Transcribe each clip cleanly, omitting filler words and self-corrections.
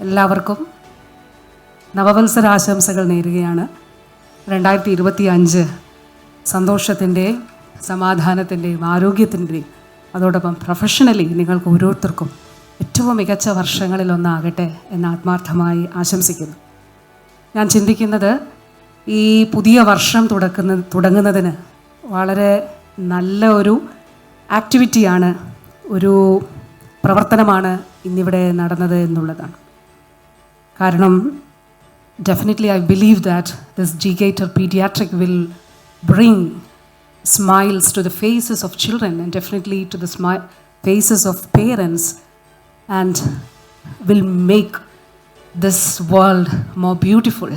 എല്ലാവർക്കും നവവത്സരാശംസകൾ നേരുകയാണ്. 2025 സന്തോഷത്തിൻ്റെയും സമാധാനത്തിൻ്റെയും ആരോഗ്യത്തിൻ്റെയും അതോടൊപ്പം പ്രൊഫഷണലി നിങ്ങൾക്ക് ഓരോരുത്തർക്കും ഏറ്റവും മികച്ച വർഷങ്ങളിലൊന്നാകട്ടെ എന്ന് ആത്മാർത്ഥമായി ആശംസിക്കുന്നു. ഞാൻ ചിന്തിക്കുന്നത് ഈ പുതിയ വർഷം തുടങ്ങുന്നതിന് വളരെ നല്ല ഒരു ആക്ടിവിറ്റിയാണ്, ഒരു പ്രവർത്തനമാണ് ഇന്നിവിടെ നടന്നത് എന്നുള്ളതാണ്. കാരണം definitely I believe that this G-Gator Pediatric will bring smiles to the faces of children and definitely to the faces of parents and will make this world more beautiful.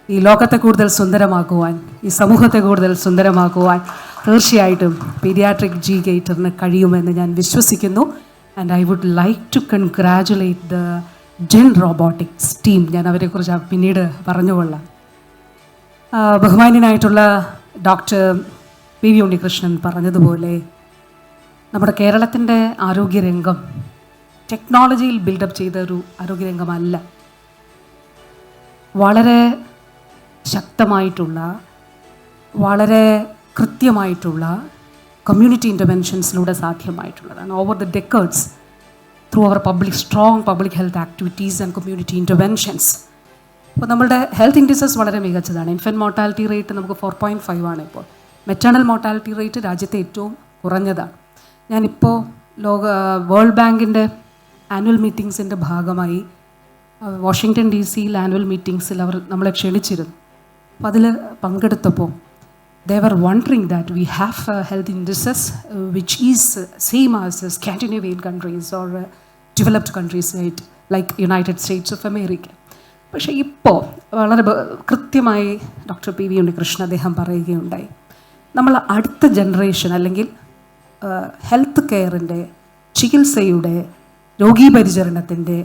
ഈ ലോകത്തെ കൂടുതൽ സുന്ദരമാക്കുവാൻ, ഈ സമൂഹത്തെ കൂടുതൽ സുന്ദരമാക്കുവാൻ തീർച്ചയായിട്ടും പീഡിയാട്രിക് G-Gatorന് കഴിയുമെന്ന് ഞാൻ വിശ്വസിക്കുന്നു. And I would like to congratulate the gen robotics team. ഞാൻ അവരെക്കുറിച്ച് പിന്നീട് പറഞ്ഞുകൊള്ളാം. ബഹുമാന്യനായിട്ടുള്ള ഡോക്ടർ പി വി ഉണ്ണികൃഷ്ണൻ പറഞ്ഞതുപോലെ നമ്മുടെ കേരളത്തിൻ്റെ ആരോഗ്യരംഗം ടെക്നോളജിയിൽ ബിൽഡപ്പ് ചെയ്ത ഒരു ആരോഗ്യരംഗമല്ല. വളരെ ശക്തമായിട്ടുള്ള, വളരെ കൃത്യമായിട്ടുള്ള കമ്മ്യൂണിറ്റി ഇൻ്റർവെൻഷൻസിലൂടെ സാധ്യമായിട്ടുള്ളതാണ്. Over the decades through our strong public health activities and community interventions. അപ്പോൾ നമ്മളുടെ ഹെൽത്ത് ഇൻഡിസസ് വളരെ മികച്ചതാണ്. ഇൻഫൻറ്റ് മോർട്ടാലിറ്റി റേറ്റ് നമുക്ക് 4.5 ആണ് ഇപ്പോൾ. മെറ്റേണൽ മോർട്ടാലിറ്റി റേറ്റ് രാജ്യത്തെ ഏറ്റവും കുറഞ്ഞതാണ്. ഞാനിപ്പോൾ വേൾഡ് ബാങ്കിൻ്റെ ആനുവൽ മീറ്റിങ്സിൻ്റെ ഭാഗമായി വാഷിങ്ടൺ DC ആനുവൽ മീറ്റിങ്സിൽ നമ്മളെ ക്ഷണിച്ചിരുന്നു. അപ്പോൾ അതിൽ പങ്കെടുത്തപ്പോൾ they were wondering that we have health indices which is same as Scandinavian countries or developed countries like United States of America. പക്ഷേ ഇപ്പോൾ വളരെ കൃത്യമായി ഡോക്ടർ പി വി ഉണ്ണികൃഷ്ണൻ അദ്ദേഹം പറയുകയുണ്ടായി, നമ്മൾ അടുത്ത ജനറേഷൻ അല്ലെങ്കിൽ ഹെൽത്ത് കെയറിൻ്റെ, ചികിത്സയുടെ, രോഗീപരിചരണത്തിൻ്റെ,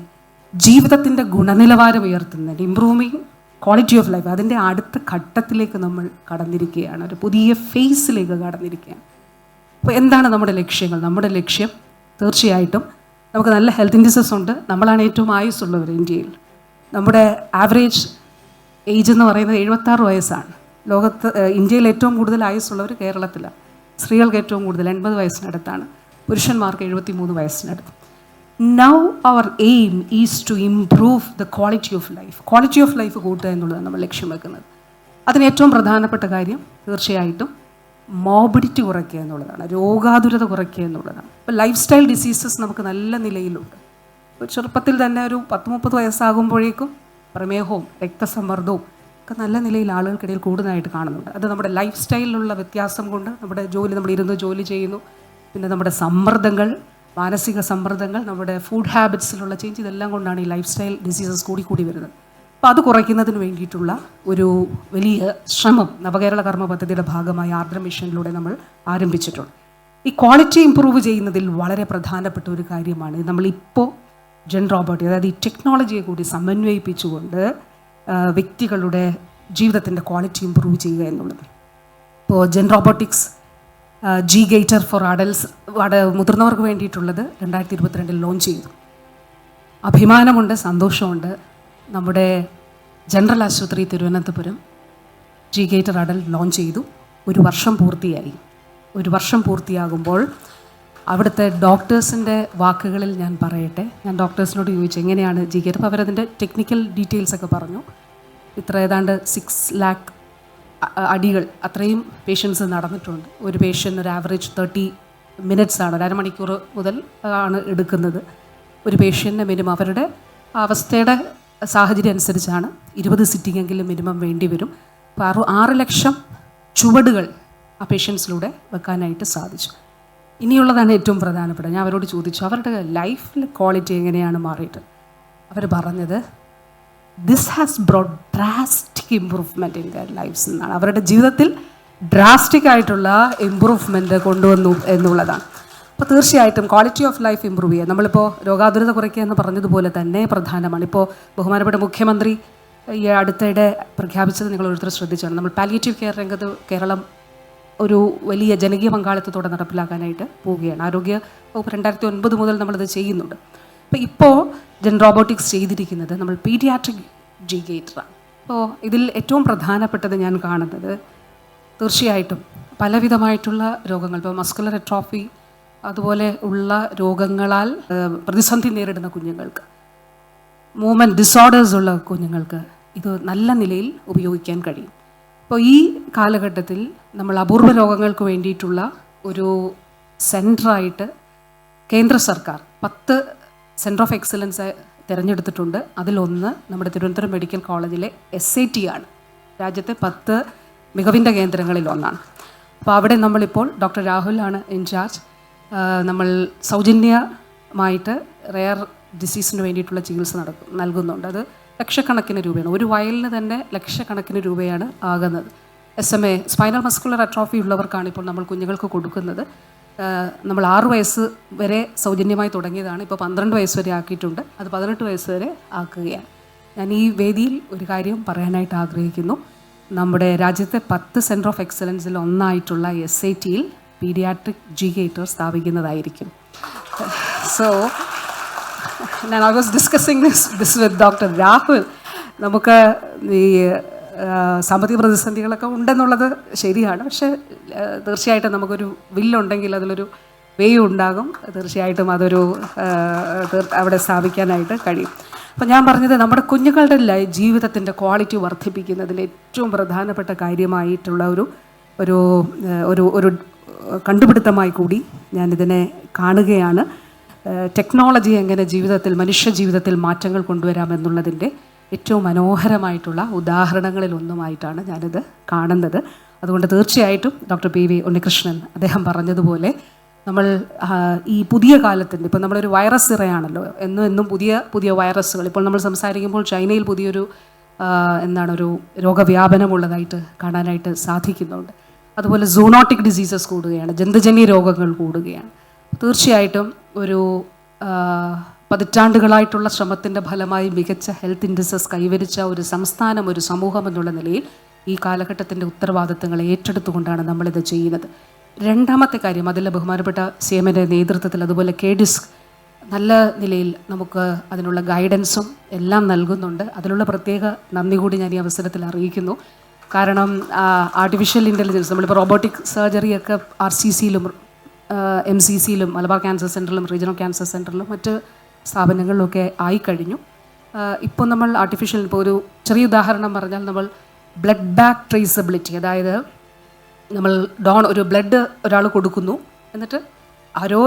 ജീവിതത്തിൻ്റെ ഗുണനിലവാരം ഉയർത്തുന്നതിൻ്റെ, ഇംപ്രൂവിങ് ക്വാളിറ്റി ഓഫ് ലൈഫ്, അതിൻ്റെ അടുത്ത ഘട്ടത്തിലേക്ക് നമ്മൾ കടന്നിരിക്കുകയാണ്, ഒരു പുതിയ ഫേസിലേക്ക് കടന്നിരിക്കുകയാണ്. അപ്പോൾ എന്താണ് നമ്മുടെ ലക്ഷ്യങ്ങൾ? നമ്മുടെ ലക്ഷ്യം തീർച്ചയായിട്ടും നമുക്ക് നല്ല ഹെൽത്ത് ഇൻഡിസസ് ഉണ്ട്. നമ്മളാണ് ഏറ്റവും ആയുസ്സുള്ളവർ ഇന്ത്യയിൽ. നമ്മുടെ ആവറേജ് ഏജ് എന്ന് പറയുന്നത് 76 വയസ്സാണ്. ലോകത്ത് ഇന്ത്യയിൽ ഏറ്റവും കൂടുതൽ ആയുസ്സുള്ളവർ കേരളത്തിലാണ്. സ്ത്രീകൾക്ക് ഏറ്റവും കൂടുതൽ 80 വയസ്സിനടുത്താണ്, പുരുഷന്മാർക്ക് 73 വയസ്സിനടുത്ത്. Now our aim is to improve the quality of life. Quality of life കൂട്ടുക എന്നുള്ളതാണ് നമ്മൾ ലക്ഷ്യം വെക്കുന്നത്. അതിന് ഏറ്റവും പ്രധാനപ്പെട്ട കാര്യം തീർച്ചയായിട്ടും മോബിഡിറ്റി കുറയ്ക്കുക എന്നുള്ളതാണ്, രോഗാതുരത കുറയ്ക്കുക എന്നുള്ളതാണ്. ഇപ്പോൾ ലൈഫ് സ്റ്റൈൽ ഡിസീസസ് നമുക്ക് നല്ല നിലയിലുണ്ട്. ഒരു ചെറുപ്പത്തിൽ തന്നെ ഒരു 10-30 വയസ്സാകുമ്പോഴേക്കും പ്രമേഹവും രക്തസമ്മർദ്ദവും ഒക്കെ നല്ല നിലയിൽ ആളുകൾക്കിടയിൽ കൂടുതലായിട്ട് കാണുന്നുണ്ട്. അത് നമ്മുടെ ലൈഫ് സ്റ്റൈലിലുള്ള വ്യത്യാസം കൊണ്ട്, നമ്മൾ ഇരുന്ന് ജോലി ചെയ്യുന്നു, പിന്നെ നമ്മുടെ സമ്മർദ്ദങ്ങൾ, മാനസിക സമ്മർദ്ദങ്ങൾ, നമ്മുടെ ഫുഡ് ഹാബിറ്റ്സിലുള്ള ചേഞ്ച്, ഇതെല്ലാം കൊണ്ടാണ് ഈ ലൈഫ് സ്റ്റൈൽ ഡിസീസസ് കൂടി വരുന്നത്. അപ്പോൾ അത് കുറയ്ക്കുന്നതിന് വേണ്ടിയിട്ടുള്ള ഒരു വലിയ ശ്രമം നവകേരള കർമ്മ പദ്ധതിയുടെ ഭാഗമായി ആർദ്ര മിഷനിലൂടെ നമ്മൾ ആരംഭിച്ചിട്ടുണ്ട്. ഈ ക്വാളിറ്റി ഇമ്പ്രൂവ് ചെയ്യുന്നതിൽ വളരെ പ്രധാനപ്പെട്ട ഒരു കാര്യമാണ് നമ്മളിപ്പോൾ ജെൻ റോബോട്ടിക്, അതായത് ഈ ടെക്നോളജിയെ കൂടി സമന്വയിപ്പിച്ചുകൊണ്ട് വ്യക്തികളുടെ ജീവിതത്തിൻ്റെ ക്വാളിറ്റി ഇമ്പ്രൂവ് ചെയ്യുക എന്നുള്ളത്. ഇപ്പോൾ gen robotics G-Gator four adults, മുതിർന്നവർക്ക് വേണ്ടിയിട്ടുള്ളത് 2022 ലോഞ്ച് ചെയ്തു. അഭിമാനമുണ്ട്, സന്തോഷമുണ്ട്. നമ്മുടെ ജനറൽ ആശുപത്രി തിരുവനന്തപുരം G-Gator അഡൽട്ട് ലോഞ്ച് ചെയ്തു. ഒരു വർഷം പൂർത്തിയായി. ഒരു വർഷം പൂർത്തിയാകുമ്പോൾ അവിടുത്തെ ഡോക്ടേഴ്സിൻ്റെ വാക്കുകളിൽ ഞാൻ പറയട്ടെ. ഞാൻ ഡോക്ടേഴ്സിനോട് ചോദിച്ചു എങ്ങനെയാണ് G-Gator, അപ്പോൾ അവരതിൻ്റെ ടെക്നിക്കൽ ഡീറ്റെയിൽസൊക്കെ പറഞ്ഞു. ഏതാണ്ട് 6 lakh അടികൾ അത്രയും പേഷ്യൻസ് നടന്നിട്ടുണ്ട്. ഒരു പേഷ്യൻ്റ് ഒരു ആവറേജ് 30 minutes ആണ്, 1.5 മണിക്കൂർ മുതൽ ആണ് എടുക്കുന്നത്. ഒരു പേഷ്യൻറ്റിന് മിനിമം അവരുടെ അവസ്ഥയുടെ സാഹചര്യം അനുസരിച്ചാണ് 20 സിറ്റിംഗ് എങ്കിലും മിനിമം വേണ്ടി വരും. അപ്പോൾ 6 ലക്ഷം ചുവടുകൾ ആ പേഷ്യൻസിലൂടെ വെക്കാനായിട്ട് സാധിച്ചു. ഇനിയുള്ളതാണ് ഏറ്റവും പ്രധാനപ്പെട്ട. ഞാൻ അവരോട് ചോദിച്ചു അവരുടെ ലൈഫിൽ ക്വാളിറ്റി എങ്ങനെയാണ് മാറിയിട്ട്. അവർ പറഞ്ഞത് this has brought drastic improvement in their lifes എന്നാണ്. അവരുടെ ജീവിതത്തിൽ ഡ്രാസ്റ്റിക് ആയിട്ടുള്ള ഇമ്പ്രൂവ്മെൻറ്റ് കൊണ്ടുവന്നു എന്നുള്ളതാണ്. അപ്പോൾ തീർച്ചയായിട്ടും ക്വാളിറ്റി ഓഫ് ലൈഫ് ഇമ്പ്രൂവ് ചെയ്യുക. നമ്മളിപ്പോൾ രോഗാതുരത കുറയ്ക്കുക എന്ന് പറഞ്ഞതുപോലെ തന്നെ പ്രധാനമാണ്. ഇപ്പോൾ ബഹുമാനപ്പെട്ട മുഖ്യമന്ത്രി ഈ അടുത്തിടെ പ്രഖ്യാപിച്ചത് നിങ്ങൾ ഓരോരുത്തർ ശ്രദ്ധിച്ചാണ്. നമ്മൾ പാലിയേറ്റീവ് കെയർ രംഗത്ത് കേരളം ഒരു വലിയ ജനകീയ പങ്കാളിത്തത്തോടെ നടപ്പിലാക്കാനായിട്ട് പോവുകയാണ്. ആരോഗ്യ വകുപ്പ് 2009 മുതൽ നമ്മളിത് ചെയ്യുന്നുണ്ട്. ഇപ്പോൾ ജെൻ റോബോട്ടിക്സ് ചെയ്തിരിക്കുന്നത് നമ്മൾ പീഡിയാട്രിക് ജി ഗേറ്ററാണ്. അപ്പോൾ ഇതിൽ ഏറ്റവും പ്രധാനപ്പെട്ടത് ഞാൻ കാണുന്നത് തീർച്ചയായിട്ടും പലവിധമായിട്ടുള്ള രോഗങ്ങൾ, ഇപ്പോൾ മസ്കുലർ അട്രോഫി അതുപോലെ ഉള്ള രോഗങ്ങളാൽ പ്രതിസന്ധി നേരിടുന്ന കുഞ്ഞുങ്ങൾക്ക്, മൂവ്മെൻറ്റ് ഡിസോർഡേഴ്സ് ഉള്ള കുഞ്ഞുങ്ങൾക്ക് ഇത് നല്ല നിലയിൽ ഉപയോഗിക്കാൻ കഴിയും. അപ്പോൾ ഈ കാലഘട്ടത്തിൽ നമ്മൾ അപൂർവ രോഗങ്ങൾക്ക് വേണ്ടിയിട്ടുള്ള ഒരു സെൻറ്ററായിട്ട് കേന്ദ്ര സർക്കാർ 10 സെൻറ്റർ ഓഫ് എക്സലൻസ് തിരഞ്ഞെടുത്തിട്ടുണ്ട്. അതിലൊന്ന് നമ്മുടെ തിരുവനന്തപുരം മെഡിക്കൽ കോളേജിലെ SAT ആണ്. രാജ്യത്തെ 10 മികവിൻ്റെ കേന്ദ്രങ്ങളിൽ ഒന്നാണ്. അപ്പോൾ അവിടെ നമ്മളിപ്പോൾ ഡോക്ടർ രാഹുലാണ് ഇൻചാർജ്. നമ്മൾ സൗജന്യമായിട്ട് റെയർ ഡിസീസിന് വേണ്ടിയിട്ടുള്ള ചികിത്സ നൽകുന്നുണ്ട്. അത് ലക്ഷക്കണക്കിന് രൂപയാണ്, ഒരു വയലിന് തന്നെ ലക്ഷക്കണക്കിന് രൂപയാണ് ആകുന്നത്. SMA സ്പൈനൽ മസ്കുലർ അട്രോഫി ഉള്ളവർക്കാണ് ഇപ്പോൾ നമ്മൾ കുഞ്ഞുങ്ങൾക്ക് കൊടുക്കുന്നത്. നമ്മൾ 6 വയസ്സ് വരെ സൗജന്യമായി തുടങ്ങിയതാണ്, ഇപ്പോൾ 12 വയസ്സ് വരെ ആക്കിയിട്ടുണ്ട്. അത് 18 വയസ്സ് വരെ ആക്കുകയാണ്. ഞാൻ ഈ വേദിയിൽ ഒരു കാര്യം പറയാനായിട്ട് ആഗ്രഹിക്കുന്നു. നമ്മുടെ രാജ്യത്തെ 10 സെൻറ്റർ ഓഫ് എക്സലൻസിൽ ഒന്നായിട്ടുള്ള SATയിൽ പീഡിയാട്രിക് ജി ഗേറ്റർ സ്ഥാപിക്കുന്നതായിരിക്കും. So I was discussing this with Dr. Rahul. നമുക്ക് ഈ സാമ്പത്തിക പ്രതിസന്ധികളൊക്കെ ഉണ്ടെന്നുള്ളത് ശരിയാണ്. പക്ഷേ തീർച്ചയായിട്ടും നമുക്കൊരു വില്ലുണ്ടെങ്കിൽ അതിലൊരു വേ ഉണ്ടാകും. തീർച്ചയായിട്ടും അതൊരു അവിടെ സ്ഥാപിക്കാനായിട്ട് കഴിയും. അപ്പോൾ ഞാൻ പറഞ്ഞത് നമ്മുടെ കുഞ്ഞുങ്ങളുടെ ജീവിതത്തിൻ്റെ ക്വാളിറ്റി വർദ്ധിപ്പിക്കുന്നതിൽ ഏറ്റവും പ്രധാനപ്പെട്ട കാര്യമായിട്ടുള്ള ഒരു കണ്ടുപിടുത്തമായി കൂടി ഞാനിതിനെ കാണുകയാണ്. ടെക്നോളജി എങ്ങനെ മനുഷ്യ ജീവിതത്തിൽ മാറ്റങ്ങൾ കൊണ്ടുവരാമെന്നുള്ളതിൻ്റെ ഏറ്റവും മനോഹരമായിട്ടുള്ള ഉദാഹരണങ്ങളിലൊന്നുമായിട്ടാണ് ഞാനിത് കാണുന്നത്. അതുകൊണ്ട് തീർച്ചയായിട്ടും ഡോക്ടർ PV ഉണ്ണികൃഷ്ണൻ അദ്ദേഹം പറഞ്ഞതുപോലെ നമ്മൾ ഈ പുതിയ കാലത്തിൻ്റെ, ഇപ്പോൾ നമ്മളൊരു വൈറസ് ഇറയാണല്ലോ, എന്നും പുതിയ വൈറസുകൾ. ഇപ്പോൾ നമ്മൾ സംസാരിക്കുമ്പോൾ ചൈനയിൽ പുതിയൊരു ഒരു രോഗവ്യാപനമുള്ളതായിട്ട് കാണാനായിട്ട് സാധിക്കുന്നുണ്ട്. അതുപോലെ സൂണോട്ടിക് ഡിസീസസ് കൂടുകയാണ്, ജന്തുജന്യ രോഗങ്ങൾ കൂടുകയാണ്. തീർച്ചയായിട്ടും ഒരു പതിറ്റാണ്ടുകളായിട്ടുള്ള ശ്രമത്തിൻ്റെ ഫലമായി മികച്ച ഹെൽത്ത് ഇൻഡെക്സസ് കൈവരിച്ച ഒരു സംസ്ഥാനം, ഒരു സമൂഹം എന്നുള്ള നിലയിൽ ഈ കാലഘട്ടത്തിൻ്റെ ഉത്തരവാദിത്തങ്ങളെ ഏറ്റെടുത്തുകൊണ്ടാണ് നമ്മളിത് ചെയ്യുന്നത്. രണ്ടാമത്തെ കാര്യം, അതിൽ ബഹുമാനപ്പെട്ട CMൻ്റെ നേതൃത്വത്തിൽ അതുപോലെ KDISC നല്ല നിലയിൽ നമുക്ക് അതിനുള്ള ഗൈഡൻസും എല്ലാം നൽകുന്നുണ്ട്. അതിലുള്ള പ്രത്യേക നന്ദി കൂടി ഞാൻ ഈ അവസരത്തിൽ അറിയിക്കുന്നു. കാരണം ആർട്ടിഫിഷ്യൽ ഇൻ്റലിജൻസ്, നമ്മളിപ്പോൾ റോബോട്ടിക് സർജറിയൊക്കെ RCCയിലും MCCയിലും മലബാർ ക്യാൻസർ സെൻറ്ററിലും റീജിയണൽ ക്യാൻസർ സെൻറ്ററിലും മറ്റ് സ്ഥാപനങ്ങളിലൊക്കെ ആയിക്കഴിഞ്ഞു. ഇപ്പോൾ നമ്മൾ ഇപ്പോൾ ഒരു ചെറിയ ഉദാഹരണം പറഞ്ഞാൽ, നമ്മൾ ബ്ലഡ് ബാങ്ക് ട്രേസബിലിറ്റി, അതായത് നമ്മൾ ഒരു ബ്ലഡ് ഒരാൾ കൊടുക്കുന്നു, എന്നിട്ട്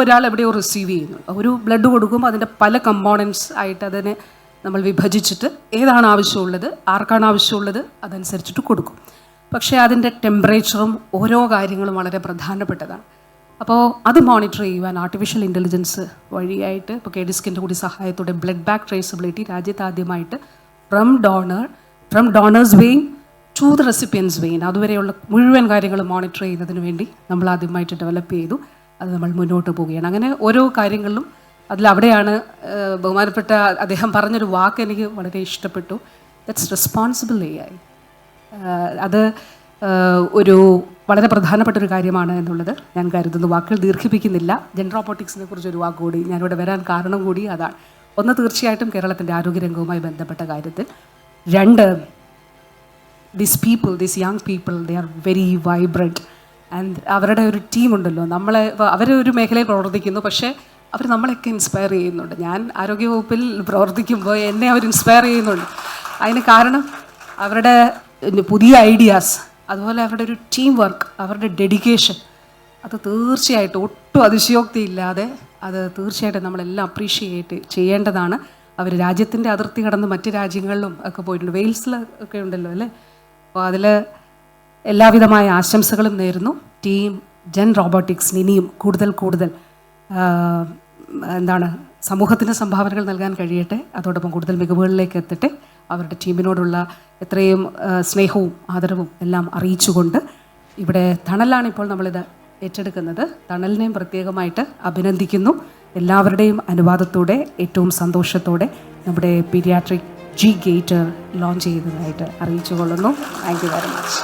ഒരാൾ എവിടെയോ റിസീവ് ചെയ്യുന്നു. ഒരു ബ്ലഡ് കൊടുക്കുമ്പോൾ അതിൻ്റെ പല കമ്പോണൻസ് ആയിട്ട് അതിനെ നമ്മൾ വിഭജിച്ചിട്ട് ഏതാണ് ആവശ്യമുള്ളത്, ആർക്കാണ് ആവശ്യമുള്ളത്, അതനുസരിച്ചിട്ട് കൊടുക്കും. പക്ഷേ അതിൻ്റെ ടെമ്പറേച്ചറും ഓരോ കാര്യങ്ങളും വളരെ പ്രധാനപ്പെട്ടതാണ്. അപ്പോൾ അത് മോണിറ്റർ ചെയ്യുവാൻ ആർട്ടിഫിഷ്യൽ ഇൻ്റലിജൻസ് വഴിയായിട്ട് ഇപ്പോൾ KDISCൻ്റെ കൂടി സഹായത്തോടെ ബ്ലഡ് ബാങ്ക് ട്രേസബിലിറ്റി രാജ്യത്ത് ആദ്യമായിട്ട് from donors vein to the recipients vein അതുവരെയുള്ള മുഴുവൻ കാര്യങ്ങളും മോണിറ്റർ ചെയ്യുന്നതിന് വേണ്ടി നമ്മൾ ആദ്യമായിട്ട് ഡെവലപ്പ് ചെയ്തു. അത് നമ്മൾ മുന്നോട്ട് പോവുകയാണ്. അങ്ങനെ ഓരോ കാര്യങ്ങളിലും അവിടെയാണ് ബഹുമാനപ്പെട്ട അദ്ദേഹം പറഞ്ഞൊരു വാക്ക് എനിക്ക് വളരെ ഇഷ്ടപ്പെട്ടു. That's responsible AI. അത് ഒരു വളരെ പ്രധാനപ്പെട്ട ഒരു കാര്യമാണ് എന്നുള്ളത് ഞാൻ കരുതുന്നു. വാക്കുകൾ ദീർഘിപ്പിക്കുന്നില്ല. ജെൻ റോബോട്ടിക്സിനെ കുറിച്ചൊരു വാക്ക് കൂടി ഞാനിവിടെ വരാൻ കാരണം കൂടി അതാണ്. ഒന്ന്, തീർച്ചയായിട്ടും കേരളത്തിൻ്റെ ആരോഗ്യരംഗവുമായി ബന്ധപ്പെട്ട കാര്യത്തിൽ. 2, these young people, they are very vibrant. And അവരുടെ ഒരു ടീമുണ്ടല്ലോ, അവരൊരു മേഖലയിൽ പ്രവർത്തിക്കുന്നു, പക്ഷേ അവർ നമ്മളെയൊക്കെ ഇൻസ്പയർ ചെയ്യുന്നുണ്ട്. ഞാൻ ആരോഗ്യവകുപ്പിൽ പ്രവർത്തിക്കുമ്പോൾ എന്നെ അവർ ഇൻസ്പയർ ചെയ്യുന്നുണ്ട്. അതിന് കാരണം അവരുടെ പുതിയ ഐഡിയാസ്, അതുപോലെ അവരുടെ ഒരു ടീം വർക്ക്, അവരുടെ ഡെഡിക്കേഷൻ, അത് തീർച്ചയായിട്ടും ഒട്ടും അതിശയോക്തിയില്ലാതെ അത് തീർച്ചയായിട്ടും നമ്മളെല്ലാം അപ്രീഷിയേറ്റ് ചെയ്യേണ്ടതാണ്. അവർ രാജ്യത്തിൻ്റെ അതിർത്തി കടന്ന് മറ്റ് രാജ്യങ്ങളിലും ഒക്കെ പോയിട്ടുണ്ട്. വെയിൽസിൽ ഒക്കെ ഉണ്ടല്ലോ അല്ലേ. അപ്പോൾ അതിൽ എല്ലാവിധമായ ആശംസകളും നേരുന്നു. ടീം ജെൻ റോബോട്ടിക്സിന് ഇനിയും കൂടുതൽ സമൂഹത്തിന് സംഭാവനകൾ നൽകാൻ കഴിയട്ടെ. അതോടൊപ്പം കൂടുതൽ മികവുകളിലേക്ക് എത്തട്ടെ. അവരുടെ ടീമിനോടുള്ള എത്രയും സ്നേഹവും ആദരവും എല്ലാം അറിയിച്ചുകൊണ്ട്, ഇവിടെ തണലാണ് ഇപ്പോൾ നമ്മളിത് ഏറ്റെടുക്കുന്നത്. തണലിനെയും പ്രത്യേകമായിട്ട് അഭിനന്ദിക്കുന്നു. എല്ലാവരുടെയും അനുവാദത്തോടെ ഏറ്റവും സന്തോഷത്തോടെ നമ്മുടെ പീഡിയാട്രിക് ജി ഗേറ്റർ ലോഞ്ച് ചെയ്യുന്നതായിട്ട് അറിയിച്ചു കൊള്ളുന്നു. Thank you very much.